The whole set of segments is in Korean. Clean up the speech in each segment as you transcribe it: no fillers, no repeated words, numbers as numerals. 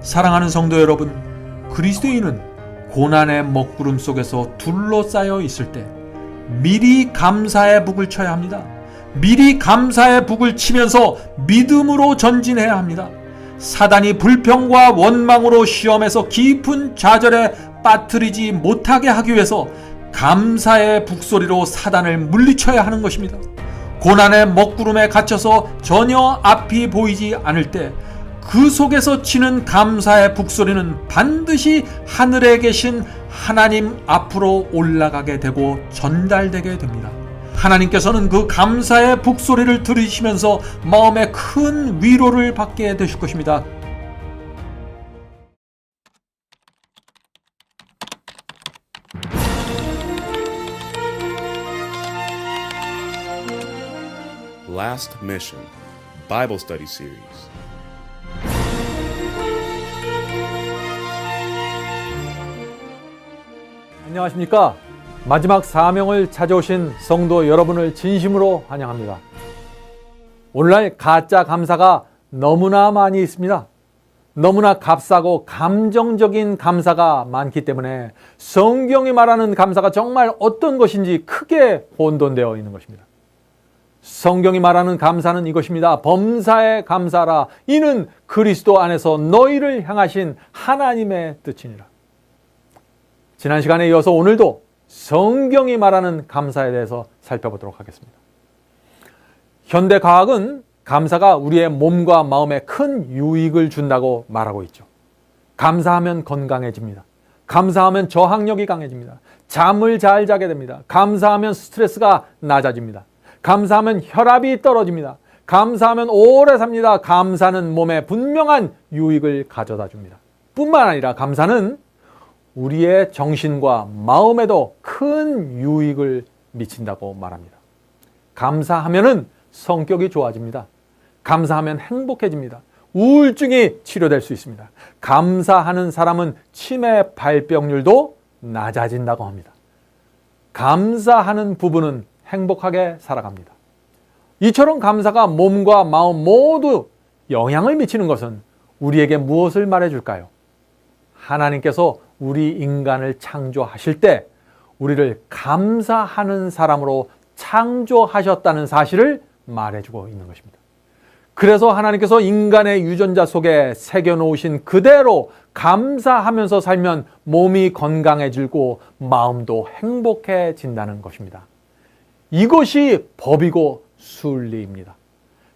사랑하는 성도 여러분, 그리스도인은 고난의 먹구름 속에서 둘러싸여 있을 때 미리 감사의 북을 쳐야 합니다. 미리 감사의 북을 치면서 믿음으로 전진해야 합니다. 사단이 불평과 원망으로 시험에서 깊은 좌절에 빠뜨리지 못하게 하기 위해서 감사의 북소리로 사단을 물리쳐야 하는 것입니다. 고난의 먹구름에 갇혀서 전혀 앞이 보이지 않을 때 그 속에서 치는 감사의 북소리는 반드시 하늘에 계신 하나님 앞으로 올라가게 되고 전달되게 됩니다. 하나님께서는 그 감사의 북소리를 들으시면서 마음에 큰 위로를 받게 되실 것입니다. Last Mission Bible Study Series. 안녕하십니까? 마지막 사명을 찾아오신 성도 여러분을 진심으로 환영합니다. 오늘날 가짜 감사가 너무나 많이 있습니다. 너무나 값싸고 감정적인 감사가 많기 때문에 성경이 말하는 감사가 정말 어떤 것인지 크게 혼돈되어 있는 것입니다. 성경이 말하는 감사는 이것입니다. 범사에 감사하라. 이는 그리스도 안에서 너희를 향하신 하나님의 뜻이니라. 지난 시간에 이어서 오늘도 성경이 말하는 감사에 대해서 살펴보도록 하겠습니다. 현대 과학은 감사가 우리의 몸과 마음에 큰 유익을 준다고 말하고 있죠. 감사하면 건강해집니다. 감사하면 저항력이 강해집니다. 잠을 잘 자게 됩니다. 감사하면 스트레스가 낮아집니다. 감사하면 혈압이 떨어집니다. 감사하면 오래 삽니다. 감사는 몸에 분명한 유익을 가져다 줍니다. 뿐만 아니라 감사는 우리의 정신과 마음에도 큰 유익을 미친다고 말합니다. 감사하면은 성격이 좋아집니다. 감사하면 행복해집니다. 우울증이 치료될 수 있습니다. 감사하는 사람은 치매 발병률도 낮아진다고 합니다. 감사하는 부부는 행복하게 살아갑니다. 이처럼 감사가 몸과 마음 모두 영향을 미치는 것은 우리에게 무엇을 말해줄까요? 하나님께서 우리 인간을 창조하실 때 우리를 감사하는 사람으로 창조하셨다는 사실을 말해주고 있는 것입니다. 그래서 하나님께서 인간의 유전자 속에 새겨놓으신 그대로 감사하면서 살면 몸이 건강해지고 마음도 행복해진다는 것입니다. 이것이 법이고 순리입니다.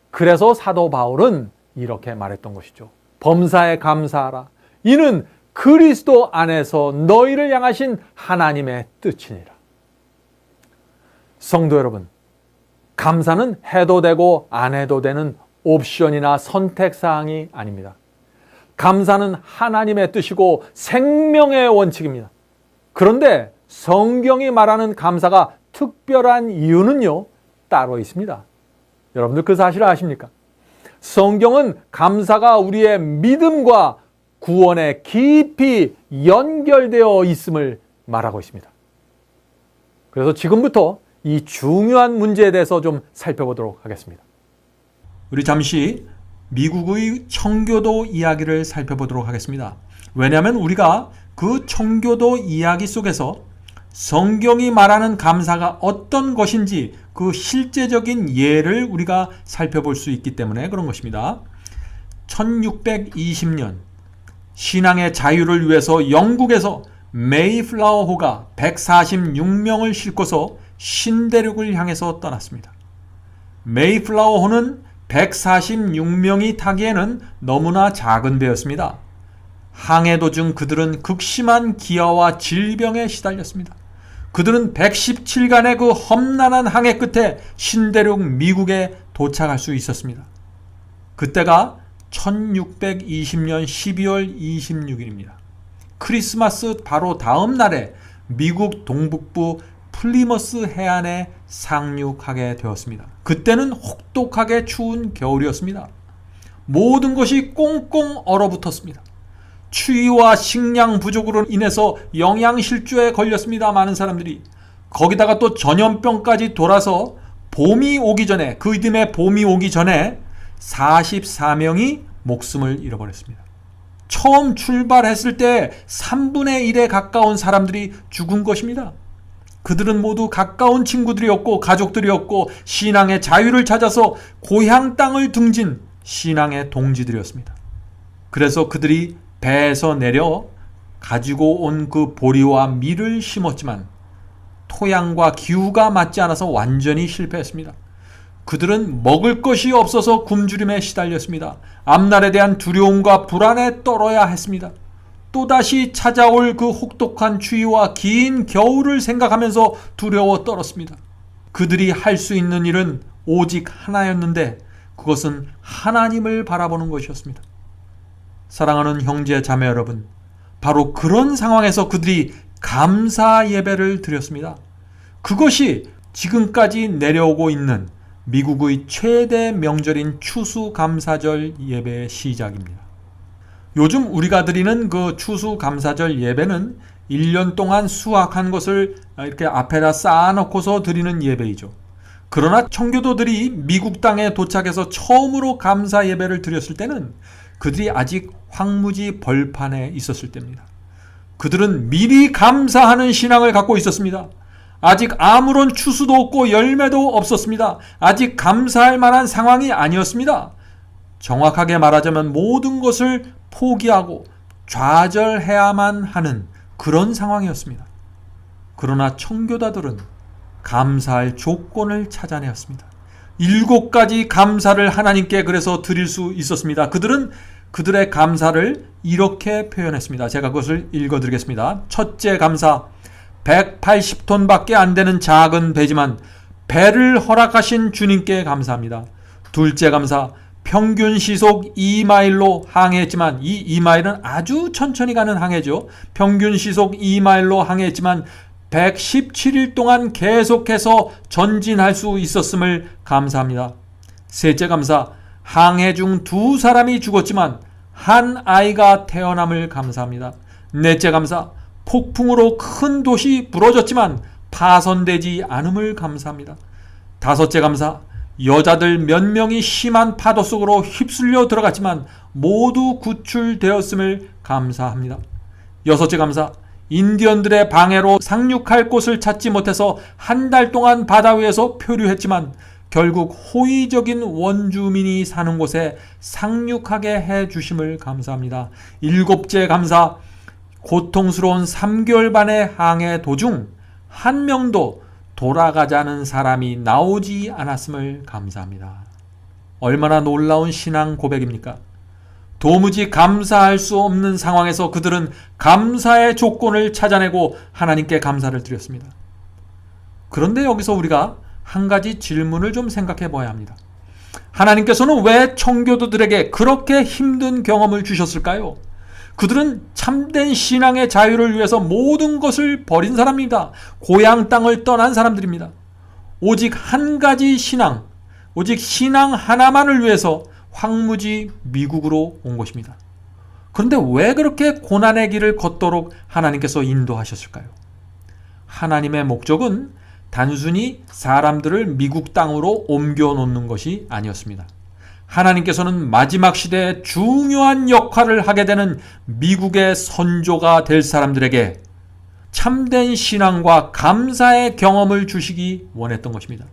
그래서 사도 바울은 이렇게 말했던 것이죠. 범사에 감사하라. 이는 그리스도 안에서 너희를 향하신 하나님의 뜻이니라. 성도 여러분, 감사는 해도 되고 안 해도 되는 옵션이나 선택사항이 아닙니다. 감사는 하나님의 뜻이고 생명의 원칙입니다. 그런데 성경이 말하는 감사가 특별한 이유는요, 따로 있습니다. 여러분들 그 사실을 아십니까? 성경은 감사가 우리의 믿음과 구원에 깊이 연결되어 있음을 말하고 있습니다. 그래서 지금부터 이 중요한 문제에 대해서 좀 살펴보도록 하겠습니다. 우리 잠시 미국의 청교도 이야기를 살펴보도록 하겠습니다. 왜냐하면 우리가 그 청교도 이야기 속에서 성경이 말하는 감사가 어떤 것인지 그 실제적인 예를 우리가 살펴볼 수 있기 때문에 그런 것입니다. 1620년 신앙의 자유를 위해서 영국에서 메이플라워호가 146명을 싣고서 신대륙을 향해서 떠났습니다. 메이플라워호는 146명이 타기에는 너무나 작은 배였습니다. 항해 도중 그들은 극심한 기아와 질병에 시달렸습니다. 그들은 117간의 그 험난한 항해 끝에 신대륙 미국에 도착할 수 있었습니다. 그때가 1620년 12월 26일입니다. 크리스마스 바로 다음 날에 미국 동북부 플리머스 해안에 상륙하게 되었습니다. 그때는 혹독하게 추운 겨울이었습니다. 모든 것이 꽁꽁 얼어붙었습니다. 추위와 식량 부족으로 인해서 영양실조에 걸렸습니다. 많은 사람들이. 거기다가 또 전염병까지 돌아서 봄이 오기 전에, 그 이듬해 봄이 오기 전에 44명이 목숨을 잃어버렸습니다. 처음 출발했을 때 3분의 1에 가까운 사람들이 죽은 것입니다. 그들은 모두 가까운 친구들이었고 가족들이었고 신앙의 자유를 찾아서 고향 땅을 등진 신앙의 동지들이었습니다. 그래서 그들이 배에서 내려 가지고 온 그 보리와 밀을 심었지만 토양과 기후가 맞지 않아서 완전히 실패했습니다. 그들은 먹을 것이 없어서 굶주림에 시달렸습니다. 앞날에 대한 두려움과 불안에 떨어야 했습니다. 또다시 찾아올 그 혹독한 추위와 긴 겨울을 생각하면서 두려워 떨었습니다. 그들이 할 수 있는 일은 오직 하나였는데 그것은 하나님을 바라보는 것이었습니다. 사랑하는 형제 자매 여러분, 바로 그런 상황에서 그들이 감사 예배를 드렸습니다. 그것이 지금까지 내려오고 있는 미국의 최대 명절인 추수감사절 예배의 시작입니다. 요즘 우리가 드리는 그 추수감사절 예배는 1년 동안 수확한 것을 이렇게 앞에다 쌓아놓고서 드리는 예배이죠. 그러나 청교도들이 미국 땅에 도착해서 처음으로 감사 예배를 드렸을 때는 그들이 아직 황무지 벌판에 있었을 때입니다. 그들은 미리 감사하는 신앙을 갖고 있었습니다. 아직 아무런 추수도 없고 열매도 없었습니다. 아직 감사할 만한 상황이 아니었습니다. 정확하게 말하자면 모든 것을 포기하고 좌절해야만 하는 그런 상황이었습니다. 그러나 청교도들은 감사할 조건을 찾아내었습니다. 7가지 감사를 하나님께 그래서 드릴 수 있었습니다. 그들은 그들의 감사를 이렇게 표현했습니다. 제가 그것을 읽어드리겠습니다. 첫째 감사, 180톤밖에 안 되는 작은 배지만 배를 허락하신 주님께 감사합니다. 둘째 감사, 평균 시속 2마일로 항해했지만 이 2마일은 아주 천천히 가는 항해죠. 평균 시속 2마일로 항해했지만 117일 동안 계속해서 전진할 수 있었음을 감사합니다. 셋째 감사, 항해 중 2사람이 죽었지만 한 아이가 태어남을 감사합니다. 넷째 감사, 폭풍으로 큰 도시 부러졌지만 파손되지 않음을 감사합니다. 다섯째 감사, 여자들 몇 명이 심한 파도 속으로 휩쓸려 들어갔지만 모두 구출되었음을 감사합니다. 여섯째 감사, 인디언들의 방해로 상륙할 곳을 찾지 못해서 한 달 동안 바다 위에서 표류했지만 결국 호의적인 원주민이 사는 곳에 상륙하게 해주심을 감사합니다. 일곱째 감사, 고통스러운 3개월 반의 항해 도중 한 명도 돌아가자는 사람이 나오지 않았음을 감사합니다. 얼마나 놀라운 신앙 고백입니까? 도무지 감사할 수 없는 상황에서 그들은 감사의 조건을 찾아내고 하나님께 감사를 드렸습니다. 그런데 여기서 우리가 한 가지 질문을 좀 생각해 봐야 합니다. 하나님께서는 왜 청교도들에게 그렇게 힘든 경험을 주셨을까요? 그들은 참된 신앙의 자유를 위해서 모든 것을 버린 사람입니다. 고향 땅을 떠난 사람들입니다. 오직 한 가지 신앙, 오직 신앙 하나만을 위해서 황무지 미국으로 온 것입니다. 그런데 왜 그렇게 고난의 길을 걷도록 하나님께서 인도하셨을까요? 하나님의 목적은 단순히 사람들을 미국 땅으로 옮겨 놓는 것이 아니었습니다. 하나님께서는 마지막 시대에 중요한 역할을 하게 되는 미국의 선조가 될 사람들에게 참된 신앙과 감사의 경험을 주시기 원했던 것입니다.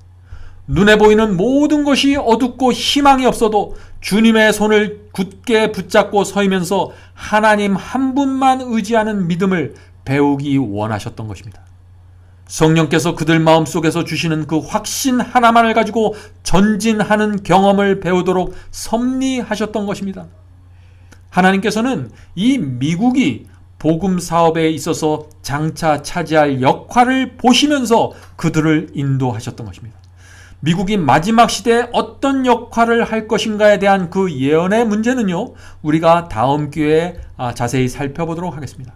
눈에 보이는 모든 것이 어둡고 희망이 없어도 주님의 손을 굳게 붙잡고 서이면서 하나님 한 분만 의지하는 믿음을 배우기 원하셨던 것입니다. 성령께서 그들 마음속에서 주시는 그 확신 하나만을 가지고 전진하는 경험을 배우도록 섭리하셨던 것입니다. 하나님께서는 이 미국이 복음 사업에 있어서 장차 차지할 역할을 보시면서 그들을 인도하셨던 것입니다. 미국이 마지막 시대에 어떤 역할을 할 것인가에 대한 그 예언의 문제는요, 우리가 다음 기회에 자세히 살펴보도록 하겠습니다.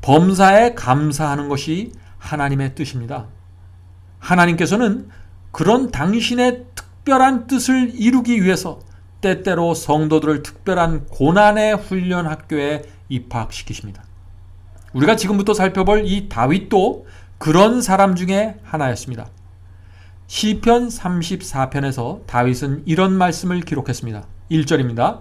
범사에 감사하는 것이 하나님의 뜻입니다. 하나님께서는 그런 당신의 특별한 뜻을 이루기 위해서 때때로 성도들을 특별한 고난의 훈련 학교에 입학시키십니다. 우리가 지금부터 살펴볼 이 다윗도 그런 사람 중에 하나였습니다. 시편 34편에서 다윗은 이런 말씀을 기록했습니다. 1절입니다.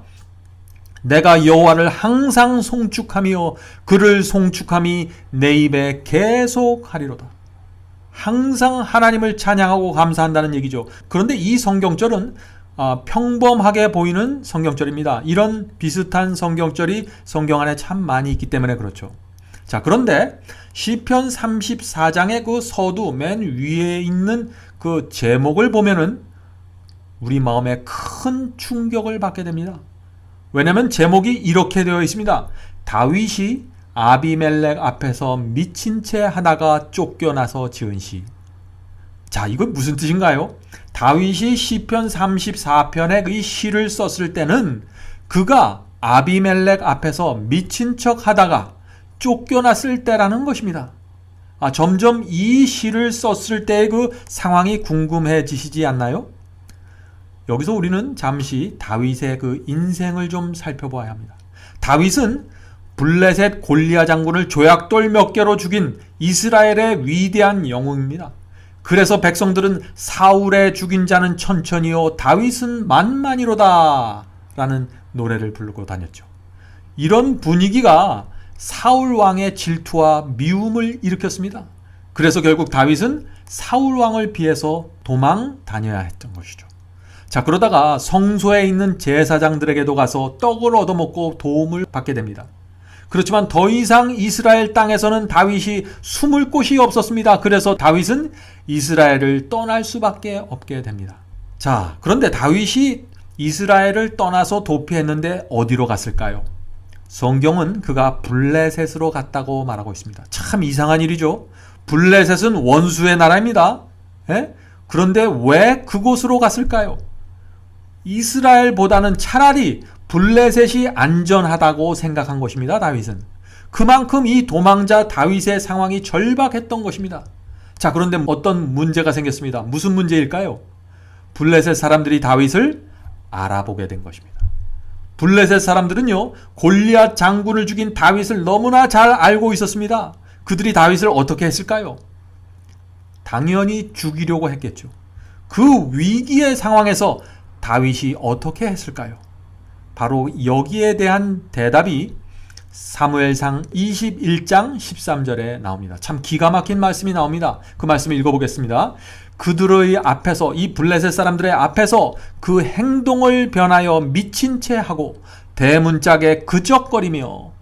내가 여호와를 항상 송축하며 그를 송축함이 내 입에 계속하리로다. 항상 하나님을 찬양하고 감사한다는 얘기죠. 그런데 이 성경절은 평범하게 보이는 성경절입니다. 이런 비슷한 성경절이 성경 안에 참 많이 있기 때문에 그렇죠. 자, 그런데 시편 34장의 그 서두 맨 위에 있는 그 제목을 보면은 우리 마음에 큰 충격을 받게 됩니다. 왜냐하면 제목이 이렇게 되어 있습니다. 다윗이 아비멜렉 앞에서 미친 채 하다가 쫓겨나서 지은 시. 자, 이건 무슨 뜻인가요? 다윗이 시편 34편의 이 시를 썼을 때는 그가 아비멜렉 앞에서 미친 척 하다가 쫓겨났을 때라는 것입니다. 점점 이 시를 썼을 때의 그 상황이 궁금해지시지 않나요? 여기서 우리는 잠시 다윗의 그 인생을 좀 살펴봐야 합니다. 다윗은 블레셋 골리앗 장군을 조약돌 몇 개로 죽인 이스라엘의 위대한 영웅입니다. 그래서 백성들은 사울의 죽인 자는 천천히요 다윗은 만만이로다 라는 노래를 부르고 다녔죠. 이런 분위기가 사울 왕의 질투와 미움을 일으켰습니다. 그래서 결국 다윗은 사울 왕을 피해서 도망 다녀야 했던 것이죠. 자, 그러다가 성소에 있는 제사장들에게도 가서 떡을 얻어먹고 도움을 받게 됩니다. 그렇지만 더 이상 이스라엘 땅에서는 다윗이 숨을 곳이 없었습니다. 그래서 다윗은 이스라엘을 떠날 수밖에 없게 됩니다. 자, 그런데 다윗이 이스라엘을 떠나서 도피했는데 어디로 갔을까요? 성경은 그가 블레셋으로 갔다고 말하고 있습니다. 참 이상한 일이죠. 블레셋은 원수의 나라입니다. 그런데 왜 그곳으로 갔을까요? 이스라엘보다는 차라리 블레셋이 안전하다고 생각한 것입니다. 다윗은. 그만큼 이 도망자 다윗의 상황이 절박했던 것입니다. 자, 그런데 어떤 문제가 생겼습니다. 무슨 문제일까요? 블레셋 사람들이 다윗을 알아보게 된 것입니다. 블레셋 사람들은요, 골리앗 장군을 죽인 다윗을 너무나 잘 알고 있었습니다. 그들이 다윗을 어떻게 했을까요? 당연히 죽이려고 했겠죠. 그 위기의 상황에서 다윗이 어떻게 했을까요? 바로 여기에 대한 대답이 사무엘상 21장 13절에 나옵니다. 참 기가 막힌 말씀이 나옵니다. 그 말씀을 읽어보겠습니다. 그들의 앞에서, 이 블레셋 사람들의 앞에서 그 행동을 변하여 미친 채 하고 대문짝에 그적거리며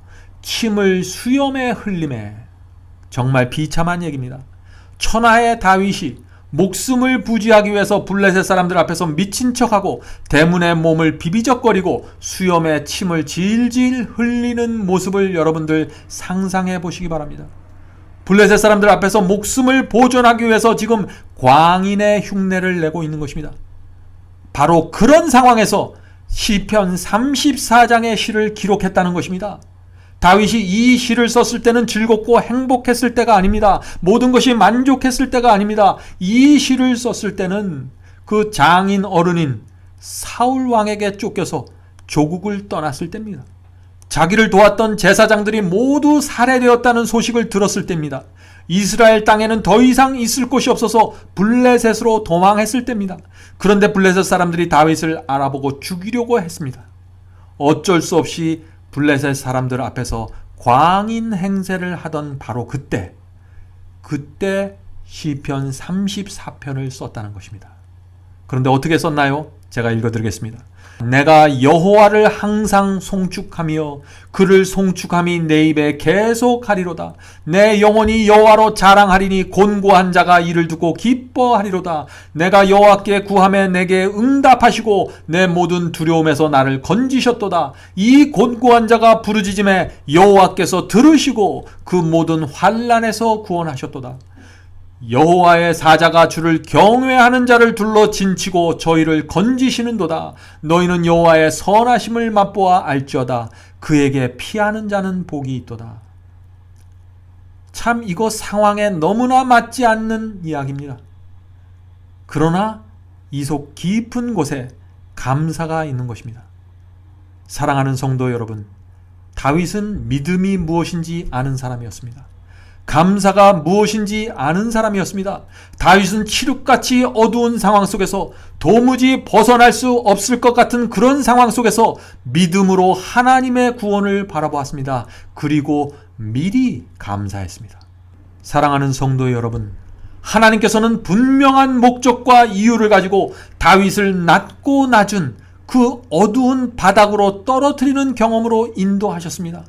침을 수염에 흘리매. 정말 비참한 얘기입니다. 천하의 다윗이 목숨을 부지하기 위해서 블레셋 사람들 앞에서 미친 척하고 대문의 몸을 비비적거리고 수염에 침을 질질 흘리는 모습을 여러분들 상상해 보시기 바랍니다. 블레셋 사람들 앞에서 목숨을 보존하기 위해서 지금 광인의 흉내를 내고 있는 것입니다. 바로 그런 상황에서 시편 34장의 시를 기록했다는 것입니다. 다윗이 이 시를 썼을 때는 즐겁고 행복했을 때가 아닙니다. 모든 것이 만족했을 때가 아닙니다. 이 시를 썼을 때는 그 장인 어른인 사울 왕에게 쫓겨서 조국을 떠났을 때입니다. 자기를 도왔던 제사장들이 모두 살해되었다는 소식을 들었을 때입니다. 이스라엘 땅에는 더 이상 있을 곳이 없어서 블레셋으로 도망했을 때입니다. 그런데 블레셋 사람들이 다윗을 알아보고 죽이려고 했습니다. 어쩔 수 없이 블레셋 사람들 앞에서 광인 행세를 하던 바로 그때 시편 34편을 썼다는 것입니다. 그런데 어떻게 썼나요? 제가 읽어드리겠습니다. 내가 여호와를 항상 송축하며 그를 송축함이 내 입에 계속하리로다. 내 영혼이 여호와로 자랑하리니 곤고한 자가 이를 두고 기뻐하리로다. 내가 여호와께 구하매 내게 응답하시고 내 모든 두려움에서 나를 건지셨도다. 이 곤고한 자가 부르짖음에 여호와께서 들으시고 그 모든 환난에서 구원하셨도다. 여호와의 사자가 주를 경외하는 자를 둘러 진치고 저희를 건지시는도다. 너희는 여호와의 선하심을 맛보아 알지어다. 그에게 피하는 자는 복이 있도다. 참 이거 상황에 너무나 맞지 않는 이야기입니다. 그러나 이 속 깊은 곳에 감사가 있는 것입니다. 사랑하는 성도 여러분, 다윗은 믿음이 무엇인지 아는 사람이었습니다. 감사가 무엇인지 아는 사람이었습니다. 다윗은 칠흑같이 어두운 상황 속에서 도무지 벗어날 수 없을 것 같은 그런 상황 속에서 믿음으로 하나님의 구원을 바라보았습니다. 그리고 미리 감사했습니다. 사랑하는 성도 여러분, 하나님께서는 분명한 목적과 이유를 가지고 다윗을 낮고 낮은 그 어두운 바닥으로 떨어뜨리는 경험으로 인도하셨습니다.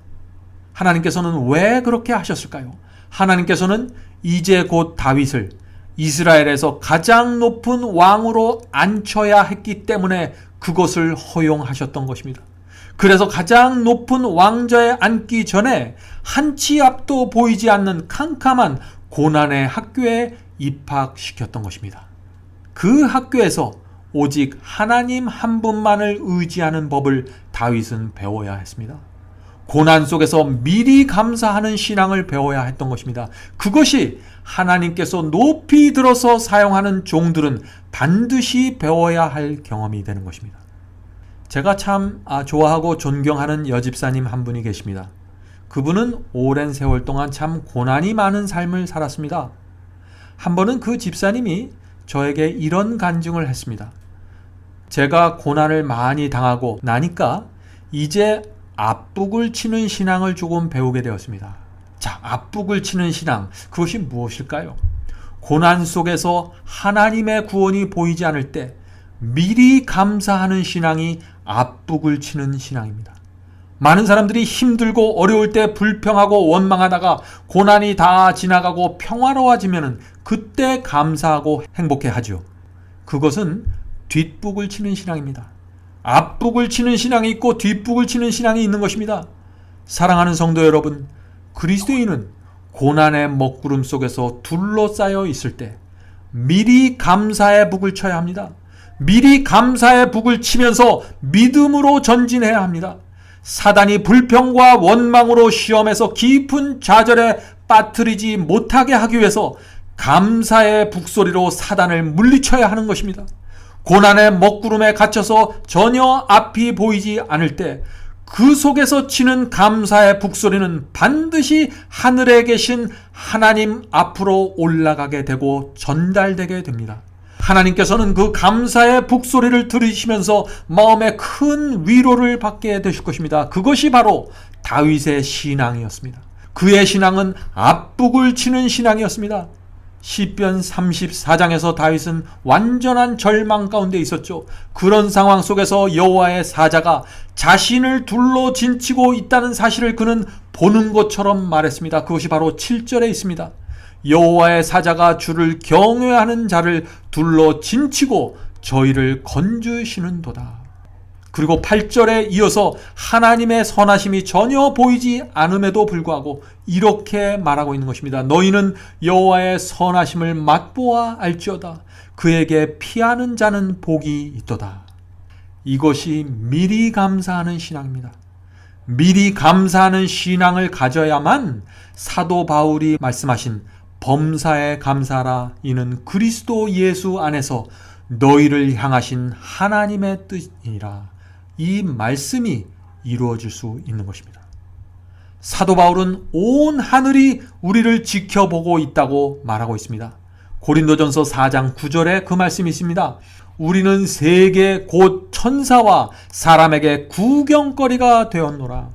하나님께서는 왜 그렇게 하셨을까요? 하나님께서는 이제 곧 다윗을 이스라엘에서 가장 높은 왕으로 앉혀야 했기 때문에 그것을 허용하셨던 것입니다. 그래서 가장 높은 왕좌에 앉기 전에 한 치 앞도 보이지 않는 캄캄한 고난의 학교에 입학시켰던 것입니다. 그 학교에서 오직 하나님 한 분만을 의지하는 법을 다윗은 배워야 했습니다. 고난 속에서 미리 감사하는 신앙을 배워야 했던 것입니다. 그것이 하나님께서 높이 들어서 사용하는 종들은 반드시 배워야 할 경험이 되는 것입니다. 제가 참 좋아하고 존경하는 여집사님 한 분이 계십니다. 그분은 오랜 세월 동안 참 고난이 많은 삶을 살았습니다. 한 번은 그 집사님이 저에게 이런 간증을 했습니다. 제가 고난을 많이 당하고 나니까 이제 앞북을 치는 신앙을 조금 배우게 되었습니다. 자, 앞북을 치는 신앙, 그것이 무엇일까요? 고난 속에서 하나님의 구원이 보이지 않을 때 미리 감사하는 신앙이 앞북을 치는 신앙입니다. 많은 사람들이 힘들고 어려울 때 불평하고 원망하다가 고난이 다 지나가고 평화로워지면 그때 감사하고 행복해하죠. 그것은 뒷북을 치는 신앙입니다. 앞북을 치는 신앙이 있고 뒷북을 치는 신앙이 있는 것입니다. 사랑하는 성도 여러분, 그리스도인은 고난의 먹구름 속에서 둘러싸여 있을 때 미리 감사의 북을 쳐야 합니다. 미리 감사의 북을 치면서 믿음으로 전진해야 합니다. 사단이 불평과 원망으로 시험에서 깊은 좌절에 빠뜨리지 못하게 하기 위해서 감사의 북소리로 사단을 물리쳐야 하는 것입니다. 고난의 먹구름에 갇혀서 전혀 앞이 보이지 않을 때 그 속에서 치는 감사의 북소리는 반드시 하늘에 계신 하나님 앞으로 올라가게 되고 전달되게 됩니다. 하나님께서는 그 감사의 북소리를 들으시면서 마음에 큰 위로를 받게 되실 것입니다. 그것이 바로 다윗의 신앙이었습니다. 그의 신앙은 앞북을 치는 신앙이었습니다. 시편 34장에서 다윗은 완전한 절망 가운데 있었죠. 그런 상황 속에서 여호와의 사자가 자신을 둘러 진치고 있다는 사실을 그는 보는 것처럼 말했습니다. 그것이 바로 7절에 있습니다. 여호와의 사자가 주를 경외하는 자를 둘러 진치고 저희를 건주시는도다. 그리고 8절에 이어서 하나님의 선하심이 전혀 보이지 않음에도 불구하고 이렇게 말하고 있는 것입니다. 너희는 여호와의 선하심을 맛보아 알지어다. 그에게 피하는 자는 복이 있도다. 이것이 미리 감사하는 신앙입니다. 미리 감사하는 신앙을 가져야만 사도 바울이 말씀하신 범사에 감사하라. 이는 그리스도 예수 안에서 너희를 향하신 하나님의 뜻이니라. 이 말씀이 이루어질 수 있는 것입니다. 사도 바울은 온 하늘이 우리를 지켜보고 있다고 말하고 있습니다. 고린도전서 4장 9절에 그 말씀이 있습니다. 우리는 세계 곧 천사와 사람에게 구경거리가 되었노라.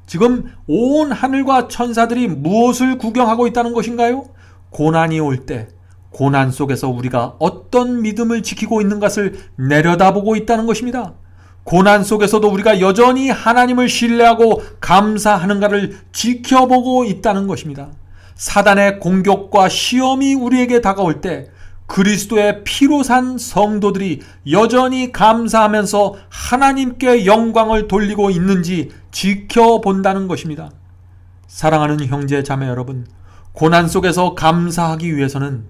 지금 온 하늘과 천사들이 무엇을 구경하고 있다는 것인가요? 고난이 올 때 고난 속에서 우리가 어떤 믿음을 지키고 있는 것을 내려다보고 있다는 것입니다. 고난 속에서도 우리가 여전히 하나님을 신뢰하고 감사하는가를 지켜보고 있다는 것입니다. 사단의 공격과 시험이 우리에게 다가올 때 그리스도의 피로 산 성도들이 여전히 감사하면서 하나님께 영광을 돌리고 있는지 지켜본다는 것입니다. 사랑하는 형제 자매 여러분, 고난 속에서 감사하기 위해서는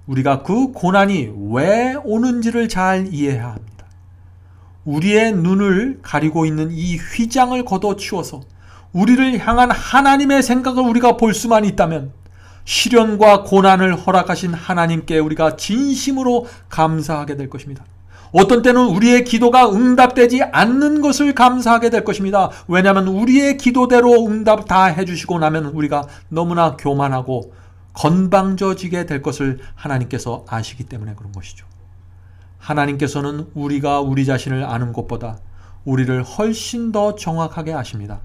우리가 그 고난이 왜 오는지를 잘 이해해야 합니다. 우리의 눈을 가리고 있는 이 휘장을 걷어치워서 우리를 향한 하나님의 생각을 우리가 볼 수만 있다면 시련과 고난을 허락하신 하나님께 우리가 진심으로 감사하게 될 것입니다. 어떤 때는 우리의 기도가 응답되지 않는 것을 감사하게 될 것입니다. 왜냐하면 우리의 기도대로 응답 다 해주시고 나면 우리가 너무나 교만하고 건방져지게 될 것을 하나님께서 아시기 때문에 그런 것이죠. 하나님께서는 우리가 우리 자신을 아는 것보다 우리를 훨씬 더 정확하게 아십니다.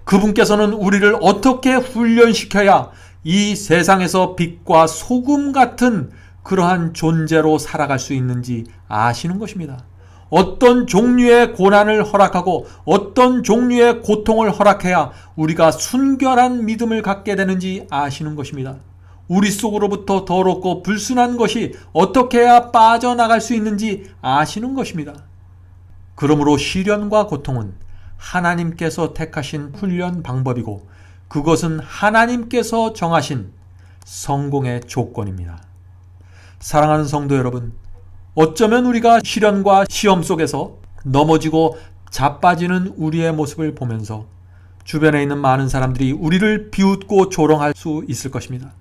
그분께서는 우리를 어떻게 훈련시켜야 이 세상에서 빛과 소금 같은 그러한 존재로 살아갈 수 있는지 아시는 것입니다. 어떤 종류의 고난을 허락하고 어떤 종류의 고통을 허락해야 우리가 순결한 믿음을 갖게 되는지 아시는 것입니다. 우리 속으로부터 더럽고 불순한 것이 어떻게 해야 빠져나갈 수 있는지 아시는 것입니다. 그러므로 시련과 고통은 하나님께서 택하신 훈련 방법이고 그것은 하나님께서 정하신 성공의 조건입니다. 사랑하는 성도 여러분, 어쩌면 우리가 시련과 시험 속에서 넘어지고 자빠지는 우리의 모습을 보면서 주변에 있는 많은 사람들이 우리를 비웃고 조롱할 수 있을 것입니다.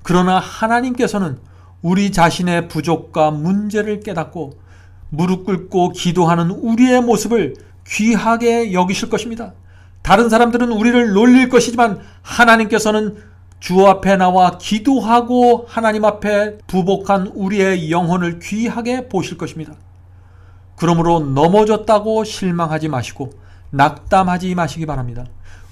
그러나 하나님께서는 우리 자신의 부족과 문제를 깨닫고 무릎 꿇고 기도하는 우리의 모습을 귀하게 여기실 것입니다. 다른 사람들은 우리를 놀릴 것이지만 하나님께서는 주 앞에 나와 기도하고 하나님 앞에 부복한 우리의 영혼을 귀하게 보실 것입니다. 그러므로 넘어졌다고 실망하지 마시고 낙담하지 마시기 바랍니다.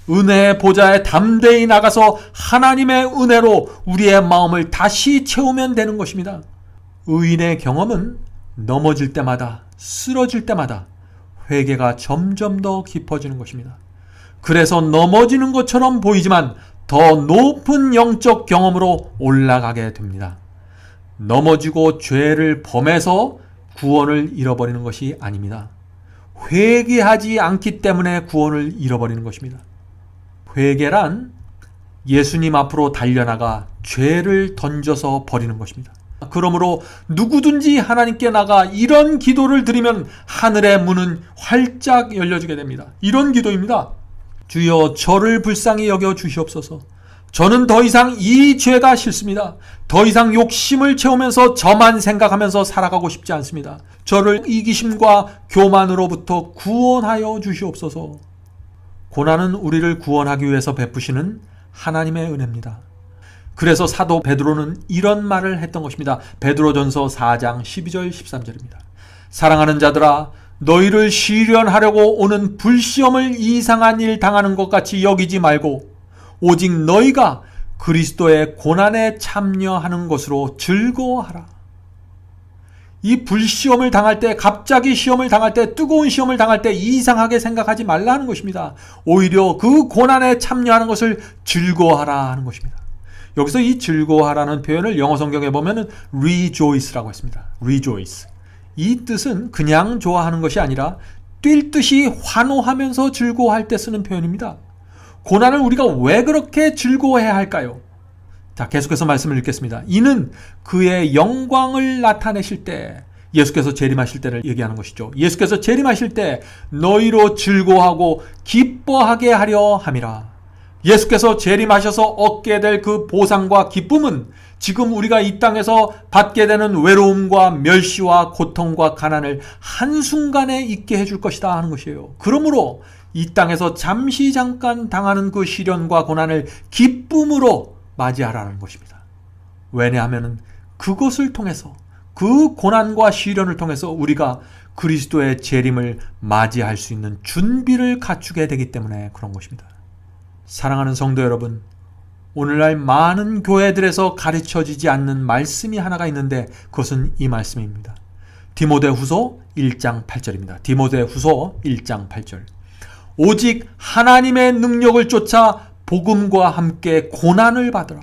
은혜의 보좌에 담대히 나가서 하나님의 은혜로 우리의 마음을 다시 채우면 되는 것입니다. 의인의 경험은 넘어질 때마다 쓰러질 때마다 회개가 점점 더 깊어지는 것입니다. 그래서 넘어지는 것처럼 보이지만 더 높은 영적 경험으로 올라가게 됩니다. 넘어지고 죄를 범해서 구원을 잃어버리는 것이 아닙니다. 회개하지 않기 때문에 구원을 잃어버리는 것입니다. 회개란 예수님 앞으로 달려나가 죄를 던져서 버리는 것입니다. 그러므로 누구든지 하나님께 나가 이런 기도를 드리면 하늘의 문은 활짝 열려지게 됩니다. 이런 기도입니다. 주여 저를 불쌍히 여겨 주시옵소서. 저는 더 이상 이 죄가 싫습니다. 더 이상 욕심을 채우면서 저만 생각하면서 살아가고 싶지 않습니다. 저를 이기심과 교만으로부터 구원하여 주시옵소서. 고난은 우리를 구원하기 위해서 베푸시는 하나님의 은혜입니다. 그래서 사도 베드로는 이런 말을 했던 것입니다. 베드로전서 4장 12절 13절입니다. 사랑하는 자들아, 너희를 시련하려고 오는 불시험을 이상한 일 당하는 것 같이 여기지 말고 오직 너희가 그리스도의 고난에 참여하는 것으로 즐거워하라. 이 불시험을 당할 때, 갑자기 시험을 당할 때, 뜨거운 시험을 당할 때 이상하게 생각하지 말라는 것입니다. 오히려 그 고난에 참여하는 것을 즐거워하라 하는 것입니다. 여기서 이 즐거워하라는 표현을 영어 성경에 보면 rejoice라고 했습니다. rejoice. 이 뜻은 그냥 좋아하는 것이 아니라 뛸 듯이 환호하면서 즐거워할 때 쓰는 표현입니다. 고난을 우리가 왜 그렇게 즐거워해야 할까요? 자, 계속해서 말씀을 읽겠습니다. 이는 그의 영광을 나타내실 때, 예수께서 재림하실 때를 얘기하는 것이죠. 예수께서 재림하실 때 너희로 즐거워하고 기뻐하게 하려 함이라. 예수께서 재림하셔서 얻게 될 그 보상과 기쁨은 지금 우리가 이 땅에서 받게 되는 외로움과 멸시와 고통과 가난을 한순간에 잊게 해줄 것이다 하는 것이에요. 그러므로 이 땅에서 잠깐 당하는 그 시련과 고난을 기쁨으로 맞이하라는 것입니다. 왜냐하면 그것을 통해서, 그 고난과 시련을 통해서 우리가 그리스도의 재림을 맞이할 수 있는 준비를 갖추게 되기 때문에 그런 것입니다. 사랑하는 성도 여러분, 오늘날 많은 교회들에서 가르쳐지지 않는 말씀이 하나가 있는데 그것은 이 말씀입니다. 디모데후서 1장 8절입니다. 디모데후서 1장 8절. 오직 하나님의 능력을 쫓아 복음과 함께 고난을 받으라.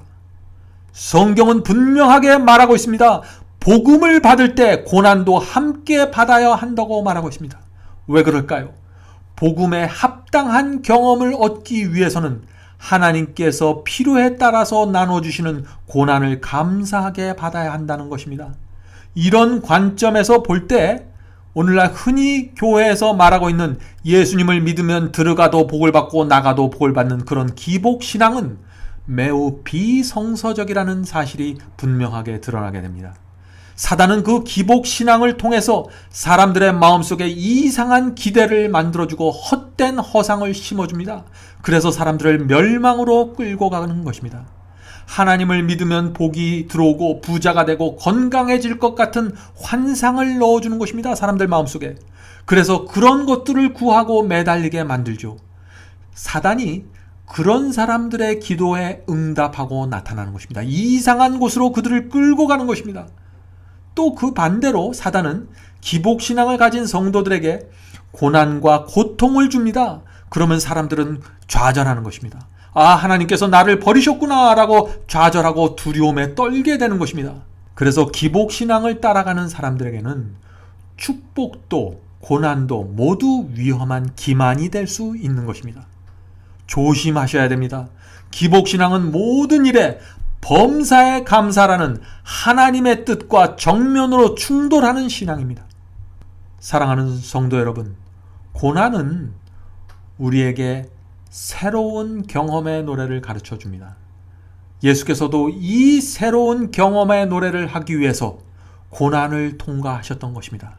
성경은 분명하게 말하고 있습니다. 복음을 받을 때 고난도 함께 받아야 한다고 말하고 있습니다. 왜 그럴까요? 복음에 합당한 경험을 얻기 위해서는 하나님께서 필요에 따라서 나눠주시는 고난을 감사하게 받아야 한다는 것입니다. 이런 관점에서 볼 때 오늘날 흔히 교회에서 말하고 있는 예수님을 믿으면 들어가도 복을 받고 나가도 복을 받는 그런 기복신앙은 매우 비성서적이라는 사실이 분명하게 드러나게 됩니다. 사단은 그 기복신앙을 통해서 사람들의 마음속에 이상한 기대를 만들어주고 헛된 허상을 심어줍니다. 그래서 사람들을 멸망으로 끌고 가는 것입니다. 하나님을 믿으면 복이 들어오고 부자가 되고 건강해질 것 같은 환상을 넣어주는 것입니다. 사람들 마음속에. 그래서 그런 것들을 구하고 매달리게 만들죠. 사단이 그런 사람들의 기도에 응답하고 나타나는 것입니다. 이상한 곳으로 그들을 끌고 가는 것입니다. 또 그 반대로 사단은 기복신앙을 가진 성도들에게 고난과 고통을 줍니다. 그러면 사람들은 좌절하는 것입니다. 아, 하나님께서 나를 버리셨구나 라고 좌절하고 두려움에 떨게 되는 것입니다. 그래서 기복신앙을 따라가는 사람들에게는 축복도 고난도 모두 위험한 기만이 될 수 있는 것입니다. 조심하셔야 됩니다. 기복신앙은 모든 일에 범사에 감사라는 하나님의 뜻과 정면으로 충돌하는 신앙입니다. 사랑하는 성도 여러분, 고난은 우리에게 새로운 경험의 노래를 가르쳐 줍니다. 예수께서도 이 새로운 경험의 노래를 하기 위해서 고난을 통과하셨던 것입니다.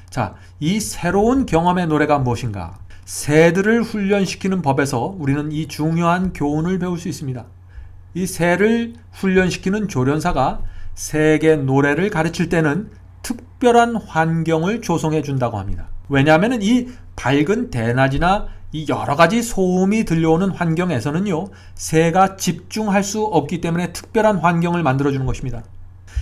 자, 이 새로운 경험의 노래가 무엇인가? 새들을 훈련시키는 법에서 우리는 이 중요한 교훈을 배울 수 있습니다. 이 새를 훈련시키는 조련사가 새에게 노래를 가르칠 때는 특별한 환경을 조성해 준다고 합니다. 왜냐하면 이 밝은 대낮이나 이 여러 가지 소음이 들려오는 환경에서는요, 새가 집중할 수 없기 때문에 특별한 환경을 만들어주는 것입니다.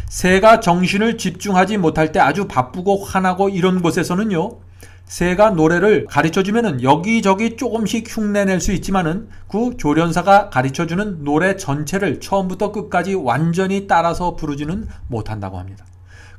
새가 정신을 집중하지 못할 때 아주 바쁘고 화나고 이런 곳에서는요, 새가 노래를 가르쳐주면은 여기저기 조금씩 흉내낼 수 있지만은 그 조련사가 가르쳐주는 노래 전체를 처음부터 끝까지 완전히 따라서 부르지는 못한다고 합니다.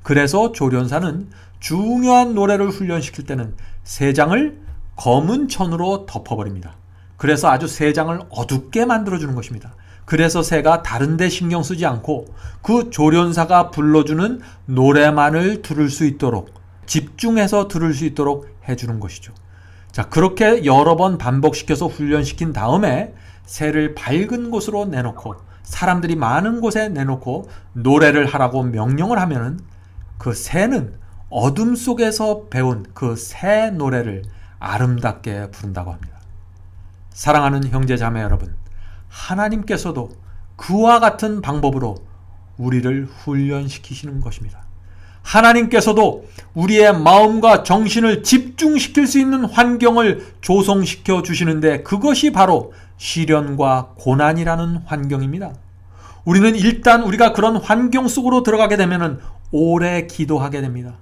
그래서 조련사는 중요한 노래를 훈련시킬 때는 새장을 검은 천으로 덮어버립니다. 그래서 아주 새장을 어둡게 만들어주는 것입니다. 그래서 새가 다른 데 신경 쓰지 않고 그 조련사가 불러주는 노래만을 들을 수 있도록, 집중해서 들을 수 있도록 해주는 것이죠. 자, 그렇게 여러 번 반복시켜서 훈련시킨 다음에 새를 밝은 곳으로 내놓고 사람들이 많은 곳에 내놓고 노래를 하라고 명령을 하면은 그 새는 어둠 속에서 배운 그 새 노래를 아름답게 부른다고 합니다. 사랑하는 형제 자매 여러분, 하나님께서도 그와 같은 방법으로 우리를 훈련시키시는 것입니다. 하나님께서도 우리의 마음과 정신을 집중시킬 수 있는 환경을 조성시켜 주시는데 그것이 바로 시련과 고난이라는 환경입니다. 우리는 일단 우리가 그런 환경 속으로 들어가게 되면 오래 기도하게 됩니다.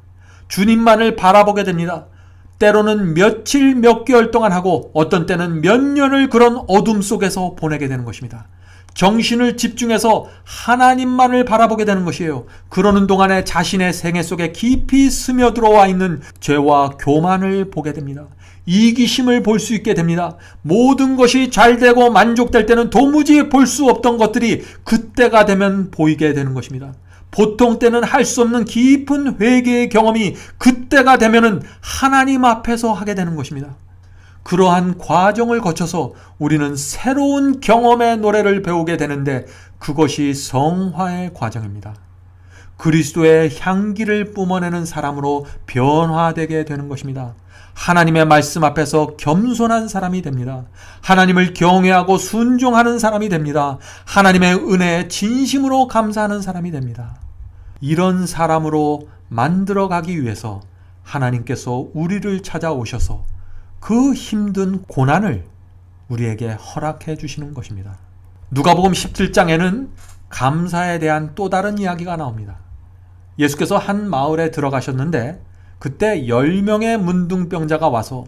주님만을 바라보게 됩니다. 때로는 며칠 몇 개월 동안 하고 어떤 때는 몇 년을 그런 어둠 속에서 보내게 되는 것입니다. 정신을 집중해서 하나님만을 바라보게 되는 것이에요. 그러는 동안에 자신의 생애 속에 깊이 스며들어와 있는 죄와 교만을 보게 됩니다. 이기심을 볼 수 있게 됩니다. 모든 것이 잘 되고 만족될 때는 도무지 볼 수 없던 것들이 그때가 되면 보이게 되는 것입니다. 보통 때는 할 수 없는 깊은 회개의 경험이 그때가 되면은 하나님 앞에서 하게 되는 것입니다. 그러한 과정을 거쳐서 우리는 새로운 경험의 노래를 배우게 되는데 그것이 성화의 과정입니다. 그리스도의 향기를 뿜어내는 사람으로 변화되게 되는 것입니다. 하나님의 말씀 앞에서 겸손한 사람이 됩니다. 하나님을 경외하고 순종하는 사람이 됩니다. 하나님의 은혜에 진심으로 감사하는 사람이 됩니다. 이런 사람으로 만들어가기 위해서 하나님께서 우리를 찾아오셔서 그 힘든 고난을 우리에게 허락해 주시는 것입니다. 누가복음 17장에는 감사에 대한 또 다른 이야기가 나옵니다. 예수께서 한 마을에 들어가셨는데 그때 10명의 문둥병자가 와서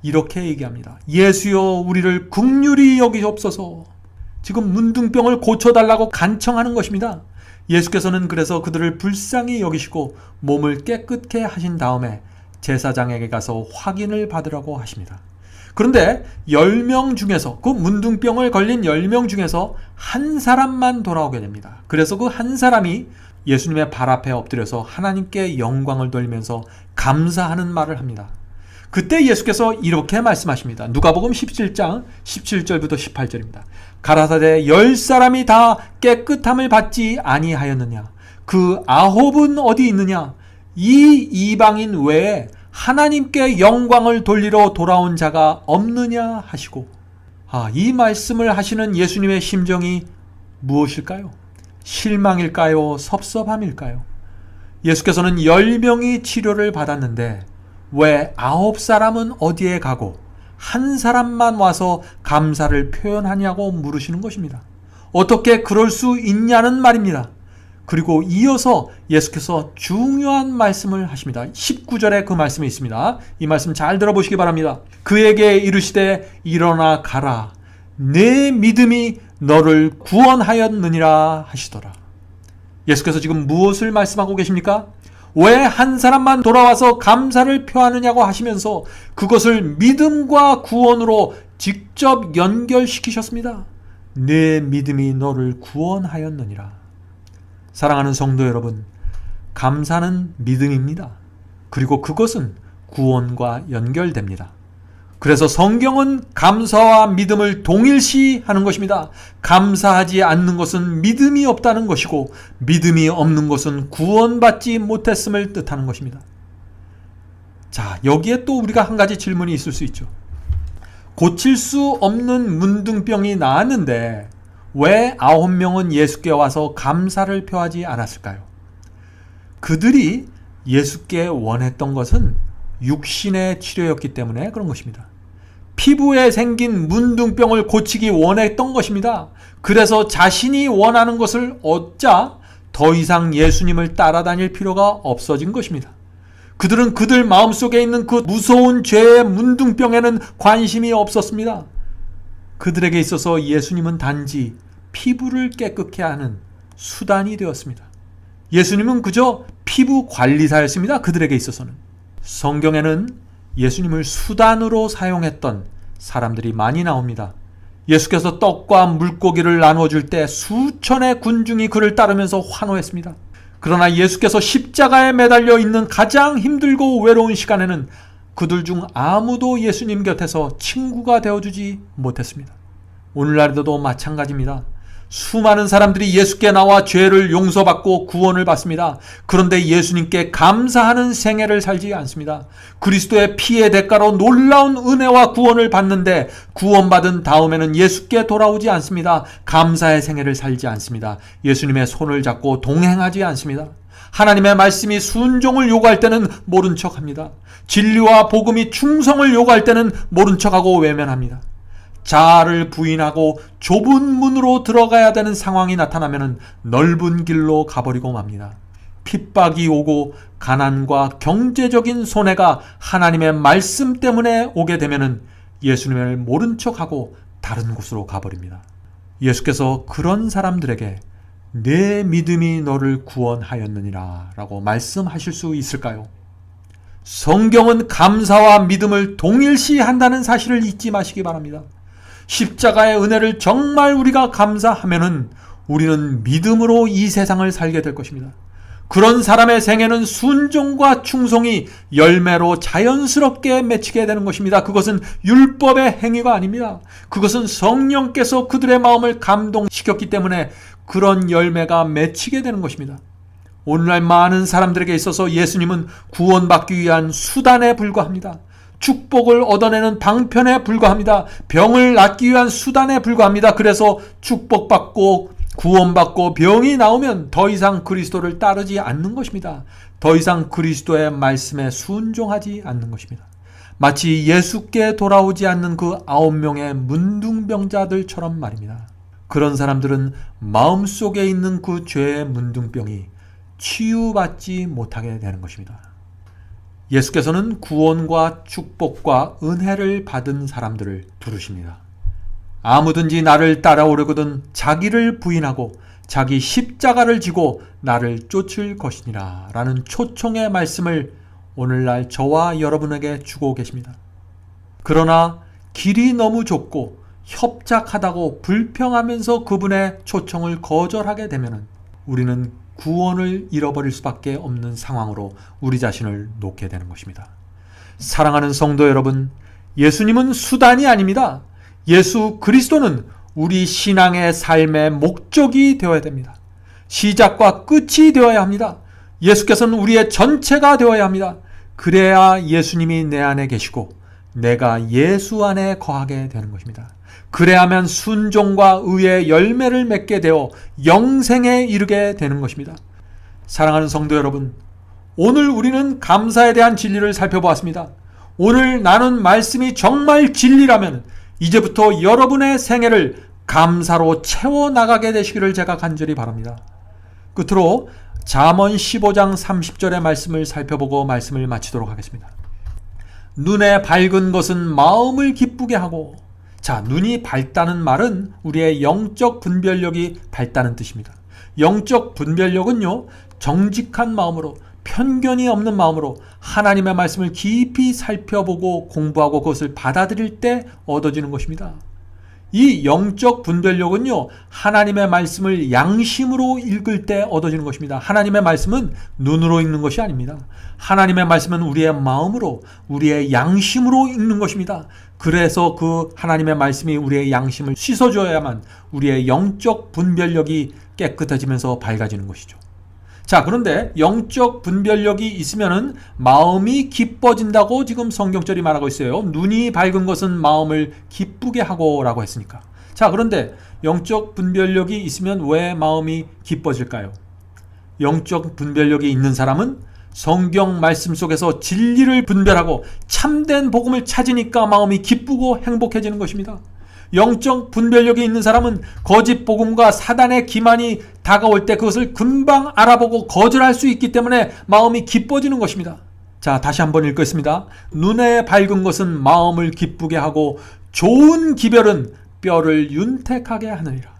이렇게 얘기합니다. 예수여, 우리를 긍휼히 여기옵소서. 지금 문둥병을 고쳐달라고 간청하는 것입니다. 예수께서는 그래서 그들을 불쌍히 여기시고 몸을 깨끗게 하신 다음에 제사장에게 가서 확인을 받으라고 하십니다. 그런데 10명 중에서, 그 문둥병을 걸린 10명 중에서 한 사람만 돌아오게 됩니다. 그래서 그 한 사람이 예수님의 발 앞에 엎드려서 하나님께 영광을 돌리면서 감사하는 말을 합니다. 그때 예수께서 이렇게 말씀하십니다. 누가복음 17장 17절부터 18절입니다. 가라사대 10사람이 다 깨끗함을 받지 아니하였느냐? 그 아홉은 어디 있느냐? 이 이방인 외에 하나님께 영광을 돌리러 돌아온 자가 없느냐 하시고, 이 말씀을 하시는 예수님의 심정이 무엇일까요? 실망일까요? 섭섭함일까요? 예수께서는 10명이 치료를 받았는데 왜 9사람은 어디에 가고 한 사람만 와서 감사를 표현하냐고 물으시는 것입니다. 어떻게 그럴 수 있냐는 말입니다. 그리고 이어서 예수께서 중요한 말씀을 하십니다. 19절에 그 말씀이 있습니다. 이 말씀 잘 들어보시기 바랍니다. 그에게 이르시되 일어나 가라. 내 믿음이 너를 구원하였느니라 하시더라. 예수께서 지금 무엇을 말씀하고 계십니까? 왜 한 사람만 돌아와서 감사를 표하느냐고 하시면서 그것을 믿음과 구원으로 직접 연결시키셨습니다. 내 믿음이 너를 구원하였느니라. 사랑하는 성도 여러분, 감사는 믿음입니다. 그리고 그것은 구원과 연결됩니다. 그래서 성경은 감사와 믿음을 동일시하는 것입니다. 감사하지 않는 것은 믿음이 없다는 것이고, 믿음이 없는 것은 구원받지 못했음을 뜻하는 것입니다. 자, 여기에 또 우리가 한 가지 질문이 있을 수 있죠. 고칠 수 없는 문둥병이 나았는데 왜 9명은 예수께 와서 감사를 표하지 않았을까요? 그들이 예수께 원했던 것은 육신의 치료였기 때문에 그런 것입니다. 피부에 생긴 문둥병을 고치기 원했던 것입니다. 그래서 자신이 원하는 것을 얻자 더 이상 예수님을 따라다닐 필요가 없어진 것입니다. 그들은 그들 마음속에 있는 그 무서운 죄의 문둥병에는 관심이 없었습니다. 그들에게 있어서 예수님은 단지 피부를 깨끗게 하는 수단이 되었습니다. 예수님은 그저 피부 관리사였습니다. 그들에게 있어서는. 성경에는 예수님을 수단으로 사용했던 사람들이 많이 나옵니다. 예수께서 떡과 물고기를 나눠줄 때 수천의 군중이 그를 따르면서 환호했습니다. 그러나 예수께서 십자가에 매달려 있는 가장 힘들고 외로운 시간에는 그들 중 아무도 예수님 곁에서 친구가 되어주지 못했습니다. 오늘날에도 마찬가지입니다. 수많은 사람들이 예수께 나와 죄를 용서받고 구원을 받습니다. 그런데 예수님께 감사하는 생애를 살지 않습니다. 그리스도의 피의 대가로 놀라운 은혜와 구원을 받는데 구원받은 다음에는 예수께 돌아오지 않습니다. 감사의 생애를 살지 않습니다. 예수님의 손을 잡고 동행하지 않습니다. 하나님의 말씀이 순종을 요구할 때는 모른 척합니다. 진리와 복음이 충성을 요구할 때는 모른 척하고 외면합니다. 자아를 부인하고 좁은 문으로 들어가야 되는 상황이 나타나면 넓은 길로 가버리고 맙니다. 핍박이 오고 가난과 경제적인 손해가 하나님의 말씀 때문에 오게 되면 예수님을 모른 척하고 다른 곳으로 가버립니다. 예수께서 그런 사람들에게 내 믿음이 너를 구원하였느니라 라고 말씀하실 수 있을까요? 성경은 감사와 믿음을 동일시한다는 사실을 잊지 마시기 바랍니다. 십자가의 은혜를 정말 우리가 감사하면은 우리는 믿음으로 이 세상을 살게 될 것입니다. 그런 사람의 생애는 순종과 충성이 열매로 자연스럽게 맺히게 되는 것입니다. 그것은 율법의 행위가 아닙니다. 그것은 성령께서 그들의 마음을 감동시켰기 때문에 그런 열매가 맺히게 되는 것입니다. 오늘날 많은 사람들에게 있어서 예수님은 구원받기 위한 수단에 불과합니다. 축복을 얻어내는 방편에 불과합니다. 병을 낫기 위한 수단에 불과합니다. 그래서 축복받고 구원받고 병이 나오면 더 이상 그리스도를 따르지 않는 것입니다. 더 이상 그리스도의 말씀에 순종하지 않는 것입니다. 마치 예수께 돌아오지 않는 그 9명의 문둥병자들처럼 말입니다. 그런 사람들은 마음속에 있는 그 죄의 문둥병이 치유받지 못하게 되는 것입니다. 예수께서는 구원과 축복과 은혜를 받은 사람들을 부르십니다. 아무든지 나를 따라오려거든 자기를 부인하고 자기 십자가를 지고 나를 쫓을 것이니라 라는 초청의 말씀을 오늘날 저와 여러분에게 주고 계십니다. 그러나 길이 너무 좁고 협착하다고 불평하면서 그분의 초청을 거절하게 되면 우리는 구원을 잃어버릴 수밖에 없는 상황으로 우리 자신을 놓게 되는 것입니다. 사랑하는 성도 여러분, 예수님은 수단이 아닙니다. 예수 그리스도는 우리 신앙의 삶의 목적이 되어야 됩니다. 시작과 끝이 되어야 합니다. 예수께서는 우리의 전체가 되어야 합니다. 그래야 예수님이 내 안에 계시고 내가 예수 안에 거하게 되는 것입니다. 그래야만 순종과 의의 열매를 맺게 되어 영생에 이르게 되는 것입니다. 사랑하는 성도 여러분, 오늘 우리는 감사에 대한 진리를 살펴보았습니다. 오늘 나눈 말씀이 정말 진리라면 이제부터 여러분의 생애를 감사로 채워나가게 되시기를 제가 간절히 바랍니다. 끝으로 잠언 15장 30절의 말씀을 살펴보고 말씀을 마치도록 하겠습니다. 눈에 밝은 것은 마음을 기쁘게 하고, 자, 눈이 밝다는 말은 우리의 영적 분별력이 밝다는 뜻입니다. 영적 분별력은요, 정직한 마음으로, 편견이 없는 마음으로 하나님의 말씀을 깊이 살펴보고 공부하고 그것을 받아들일 때 얻어지는 것입니다. 이 영적 분별력은요, 하나님의 말씀을 양심으로 읽을 때 얻어지는 것입니다. 하나님의 말씀은 눈으로 읽는 것이 아닙니다. 하나님의 말씀은 우리의 마음으로, 우리의 양심으로 읽는 것입니다. 그래서 그 하나님의 말씀이 우리의 양심을 씻어줘야만 우리의 영적 분별력이 깨끗해지면서 밝아지는 것이죠. 자, 그런데 영적 분별력이 있으면은 마음이 기뻐진다고 지금 성경절이 말하고 있어요. 눈이 밝은 것은 마음을 기쁘게 하고 라고 했으니까. 자, 그런데 영적 분별력이 있으면 왜 마음이 기뻐질까요? 영적 분별력이 있는 사람은 성경 말씀 속에서 진리를 분별하고 참된 복음을 찾으니까 마음이 기쁘고 행복해지는 것입니다. 영적 분별력이 있는 사람은 거짓 복음과 사단의 기만이 다가올 때 그것을 금방 알아보고 거절할 수 있기 때문에 마음이 기뻐지는 것입니다. 자, 다시 한번 읽겠습니다. 눈에 밝은 것은 마음을 기쁘게 하고 좋은 기별은 뼈를 윤택하게 하느니라.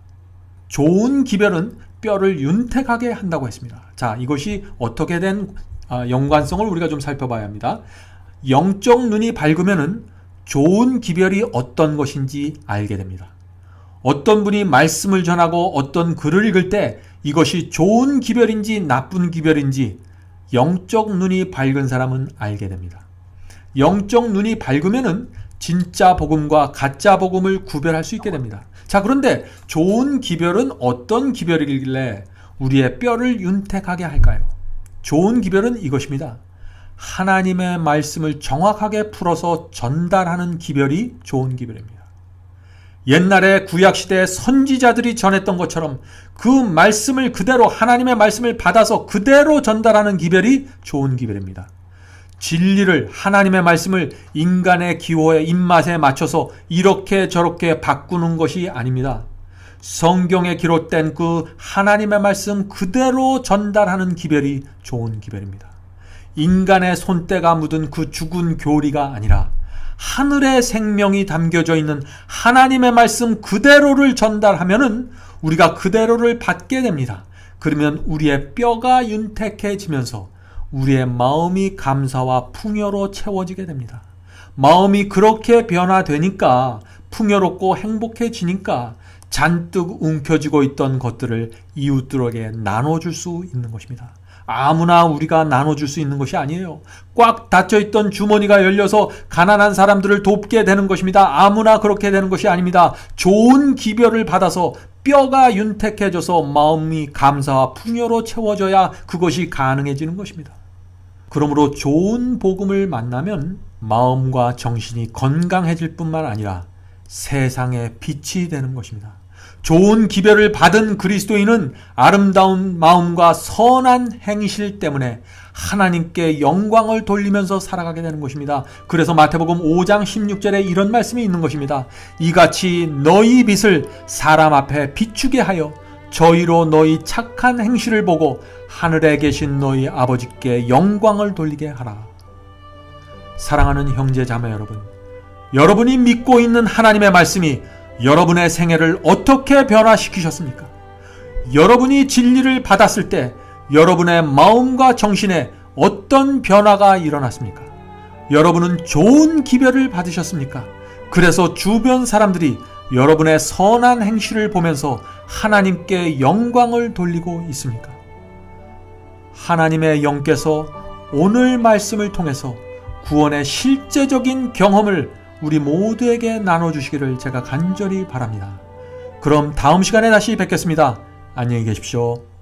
좋은 기별은 뼈를 윤택하게 한다고 했습니다. 자, 이것이 어떻게 된 연관성을 우리가 좀 살펴봐야 합니다. 영적 눈이 밝으면은 좋은 기별이 어떤 것인지 알게 됩니다. 어떤 분이 말씀을 전하고 어떤 글을 읽을 때 이것이 좋은 기별인지 나쁜 기별인지 영적 눈이 밝은 사람은 알게 됩니다. 영적 눈이 밝으면은 진짜 복음과 가짜 복음을 구별할 수 있게 됩니다. 자, 그런데 좋은 기별은 어떤 기별이길래 우리의 뼈를 윤택하게 할까요? 좋은 기별은 이것입니다. 하나님의 말씀을 정확하게 풀어서 전달하는 기별이 좋은 기별입니다. 옛날에 구약시대의 선지자들이 전했던 것처럼 그 말씀을 그대로, 하나님의 말씀을 받아서 그대로 전달하는 기별이 좋은 기별입니다. 진리를, 하나님의 말씀을 인간의 기호에, 입맛에 맞춰서 이렇게 저렇게 바꾸는 것이 아닙니다. 성경에 기록된 그 하나님의 말씀 그대로 전달하는 기별이 좋은 기별입니다. 인간의 손때가 묻은 그 죽은 교리가 아니라 하늘의 생명이 담겨져 있는 하나님의 말씀 그대로를 전달하면은 우리가 그대로를 받게 됩니다. 그러면 우리의 뼈가 윤택해지면서 우리의 마음이 감사와 풍요로 채워지게 됩니다. 마음이 그렇게 변화되니까 풍요롭고 행복해지니까 잔뜩 움켜쥐고 있던 것들을 이웃들에게 나눠줄 수 있는 것입니다. 아무나 우리가 나눠줄 수 있는 것이 아니에요. 꽉 닫혀있던 주머니가 열려서 가난한 사람들을 돕게 되는 것입니다. 아무나 그렇게 되는 것이 아닙니다. 좋은 기별을 받아서 뼈가 윤택해져서 마음이 감사와 풍요로 채워져야 그것이 가능해지는 것입니다. 그러므로 좋은 복음을 만나면 마음과 정신이 건강해질 뿐만 아니라 세상의 빛이 되는 것입니다. 좋은 기별을 받은 그리스도인은 아름다운 마음과 선한 행실 때문에 하나님께 영광을 돌리면서 살아가게 되는 것입니다. 그래서 마태복음 5장 16절에 이런 말씀이 있는 것입니다. 이같이 너희 빛을 사람 앞에 비추게 하여 저희로 너희 착한 행실을 보고 하늘에 계신 너희 아버지께 영광을 돌리게 하라. 사랑하는 형제 자매 여러분, 여러분이 믿고 있는 하나님의 말씀이 여러분의 생애를 어떻게 변화시키셨습니까? 여러분이 진리를 받았을 때 여러분의 마음과 정신에 어떤 변화가 일어났습니까? 여러분은 좋은 기별을 받으셨습니까? 그래서 주변 사람들이 여러분의 선한 행실을 보면서 하나님께 영광을 돌리고 있습니까? 하나님의 영께서 오늘 말씀을 통해서 구원의 실제적인 경험을 우리 모두에게 나눠주시기를 제가 간절히 바랍니다. 그럼 다음 시간에 다시 뵙겠습니다. 안녕히 계십시오.